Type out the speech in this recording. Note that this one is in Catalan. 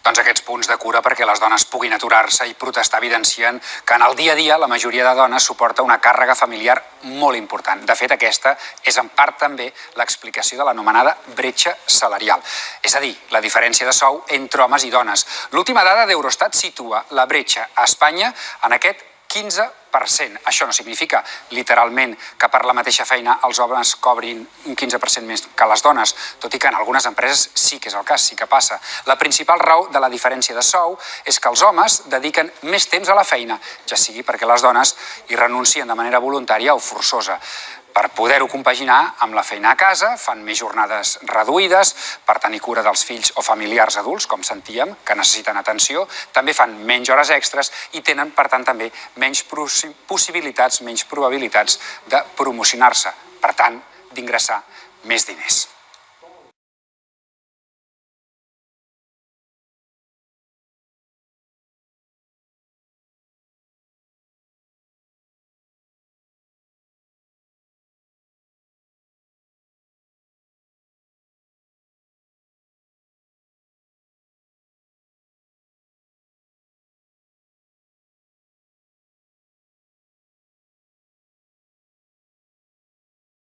Doncs aquests punts de cura perquè les dones puguin aturar-se i protestar evidencien que en el dia a dia la majoria de dones suporta una càrrega familiar molt important. De fet, aquesta és en part també l'explicació de l'anomenada bretxa salarial, és a dir, la diferència de sou entre homes i dones. L'última dada d'Eurostat situa la bretxa a Espanya en aquest 15%. Això no significa, literalment, que per la mateixa feina els homes cobrin un 15% més que les dones, tot i que en algunes empreses sí que és el cas, sí que passa. La principal raó de la diferència de sou és que els homes dediquen més temps a la feina, ja sigui perquè les dones hi renuncien de manera voluntària o forçosa. Per poder-ho compaginar amb la feina a casa, fan més jornades reduïdes per tenir cura dels fills o familiars adults, com sentíem, que necessiten atenció, també fan menys hores extres i tenen, per tant, també menys possibilitats, menys probabilitats de promocionar-se, per tant, d'ingressar més diners.